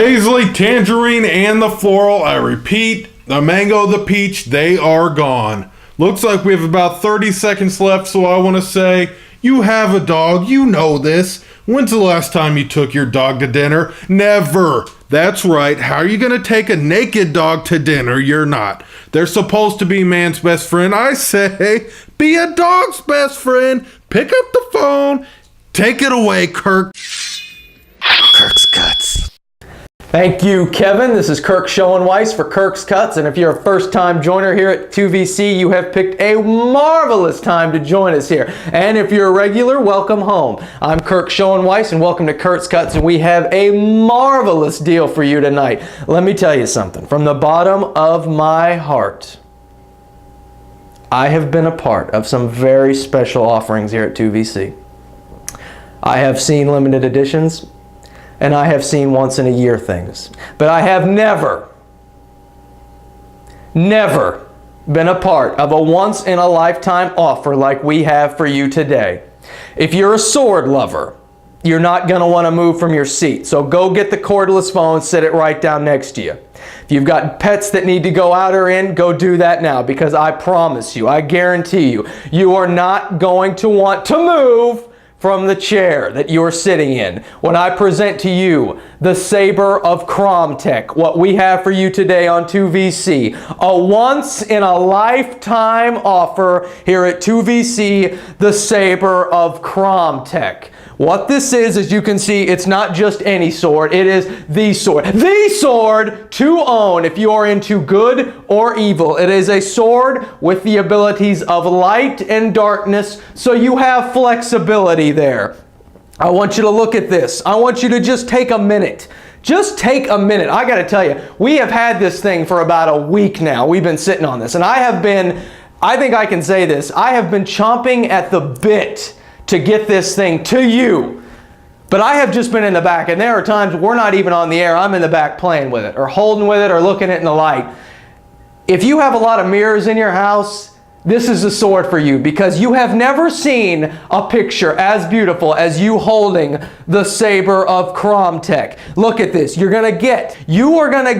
Paisley, tangerine, and the floral. I repeat, the mango, the peach, they are gone. Looks like we have about 30 seconds left, so I want to say, you have a dog, you know this. When's the last time you took your dog to dinner? Never. That's right. How are you going to take a naked dog to dinner? You're not. They're supposed to be man's best friend. I say, be a dog's best friend. Pick up the phone. Take it away, Kirk. Kirk's Cuts. Thank you, Kevin. This is Kirk Schoenweiss for Kirk's Cuts, and if you're a first-time joiner here at 2VC, you have picked a marvelous time to join us here. And if you're a regular, welcome home. I'm Kirk Schoenweiss, and welcome to Kirk's Cuts, and we have a marvelous deal for you tonight. Let me tell you something. From the bottom of my heart, I have been a part of some very special offerings here at 2VC. I have seen limited editions, and I have seen once-in-a-year things. But I have never been a part of a once-in-a-lifetime offer like we have for you today. If you're a sword lover, you're not going to want to move from your seat. So go get the cordless phone, sit it right down next to you. If you've got pets that need to go out or in, go do that now, because I promise you, I guarantee you, you are not going to want to move from the chair that you're sitting in when I present to you the Saber of Cromtech, what we have for you today on 2VC. A once-in-a-lifetime offer here at 2VC, the Saber of Cromtech. What this is, as you can see, it's not just any sword, it is the sword. The sword to own if you are into good or evil. It is a sword with the abilities of light and darkness, so you have flexibility there. I want you to look at this. I want you to just take a minute. Just take a minute. I got to tell you, we have had this thing for about a week now. We've been sitting on this, and I think I can say this, I have been chomping at the bit to get this thing to you. But I have just been in the back, and there are times we're not even on the air. I'm in the back playing with it, or holding with it, or looking at it in the light. If you have a lot of mirrors in your house, this is the sword for you, because you have never seen a picture as beautiful as you holding the Saber of Cromtech. Look at this. You are going to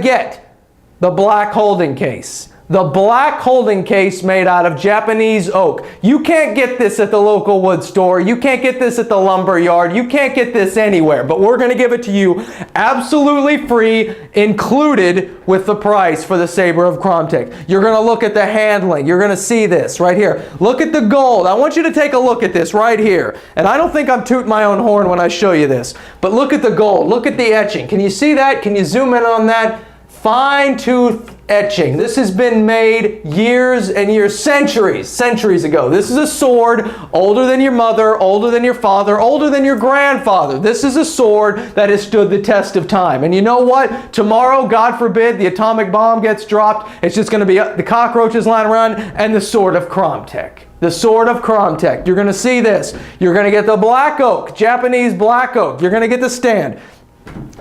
get the black holding case. The black holding case made out of Japanese oak. You can't get this at the local wood store. You can't get this at the lumber yard. You can't get this anywhere. But we're going to give it to you absolutely free, included with the price for the Saber of Cromtech. You're going to look at the handling. You're going to see this right here. Look at the gold. I want you to take a look at this right here. And I don't think I'm tooting my own horn when I show you this. But look at the gold. Look at the etching. Can you see that? Can you zoom in on that? Fine-tooth etching. This has been made years and years, centuries ago. This is a sword older than your mother, older than your father, older than your grandfather. This is a sword that has stood the test of time. And you know what? Tomorrow, God forbid, the atomic bomb gets dropped. It's just going to be the cockroaches lying around and the sword of Cromtech. The sword of Cromtech. You're going to see this. You're going to get the black oak, Japanese black oak. You're going to get the stand.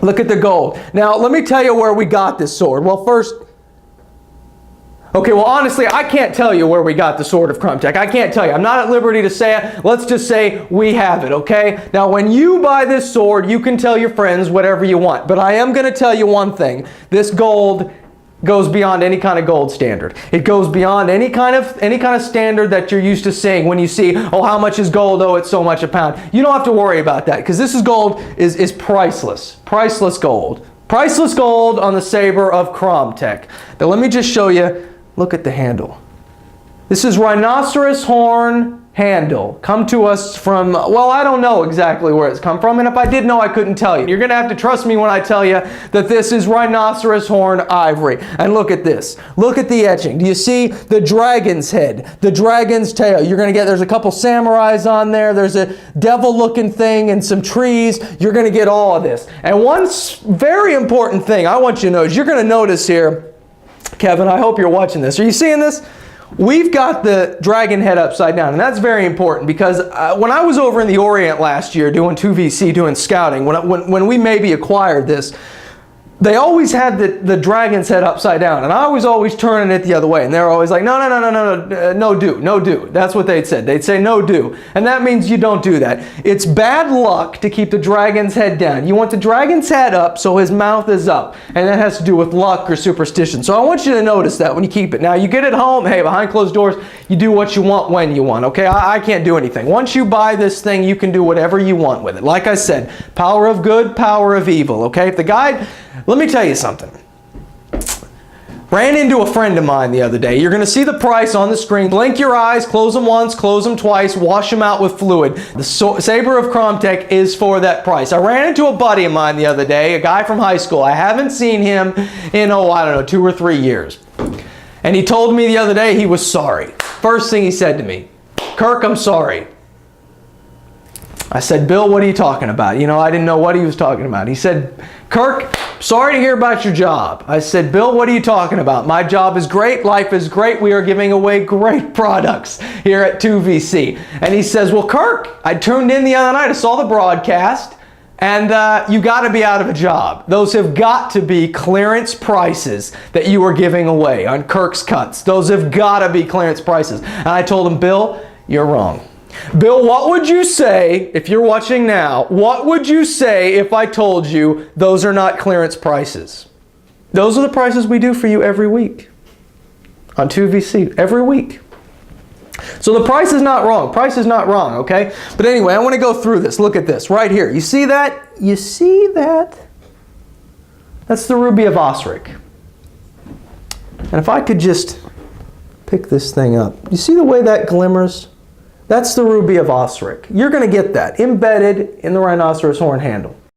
Look at the gold. Now, let me tell you where we got this sword. Well, first, honestly, I can't tell you where we got the sword of Cromtech. I can't tell you. I'm not at liberty to say it. Let's just say we have it, okay? Now, when you buy this sword, you can tell your friends whatever you want. But I am going to tell you one thing. This gold goes beyond any kind of gold standard. It goes beyond any kind of standard that you're used to seeing when you see, oh, how much is gold? Oh, it's so much a pound. You don't have to worry about that, because this gold is priceless. Priceless gold. Priceless gold on the Saber of Cromtech. Now let me just show you. Look at the handle. This is rhinoceros horn handle. Come to us from, well, I don't know exactly where it's come from, and if I did know, I couldn't tell you. You're going to have to trust me when I tell you that this is rhinoceros horn ivory. And look at this. Look at the etching. Do you see the dragon's head, the dragon's tail? You're going to get, there's a couple samurais on there. There's a devil-looking thing and some trees. You're going to get all of this. And one very important thing I want you to know is you're going to notice here, Kevin, I hope you're watching this. Are you seeing this? We've got the dragon head upside down, and that's very important because when I was over in the Orient last year doing 2VC, doing scouting, when we maybe acquired this, they always had the dragon's head upside down, and I was always turning it the other way, and they're always like, no do. That's what they'd said. They'd say no do, and that means you don't do that. It's bad luck to keep the dragon's head down. You want the dragon's head up so his mouth is up, and that has to do with luck or superstition. So I want you to notice that when you keep it. Now you get it home, hey, behind closed doors, you do what you want when you want, okay? I can't do anything. Once you buy this thing, you can do whatever you want with it. Like I said, power of good, power of evil, okay? If the guy... Let me tell you something. Ran into a friend of mine the other day. You're going to see the price on the screen. Blink your eyes, close them once, close them twice, wash them out with fluid. The Saber of Cromtech is for that price. I ran into a buddy of mine the other day, a guy from high school. I haven't seen him in, I don't know, 2 or 3 years. And he told me the other day he was sorry. First thing he said to me, Kirk, I'm sorry. I said, Bill, what are you talking about? You know, I didn't know what he was talking about. He said, Kirk, sorry to hear about your job. I said, Bill, what are you talking about? My job is great. Life is great. We are giving away great products here at 2VC. And he says, well, Kirk, I tuned in the other night. I saw the broadcast. And you got to be out of a job. Those have got to be clearance prices that you are giving away on Kirk's Cuts. Those have got to be clearance prices. And I told him, Bill, you're wrong. Bill, what would you say, if you're watching now, what would you say if I told you those are not clearance prices? Those are the prices we do for you every week on 2VC, every week. So the price is not wrong. Price is not wrong, okay? But anyway, I want to go through this. Look at this right here. You see that? You see that? That's the Ruby of Osric. And if I could just pick this thing up. You see the way that glimmers? That's the Ruby of Osric. You're going to get that embedded in the rhinoceros horn handle.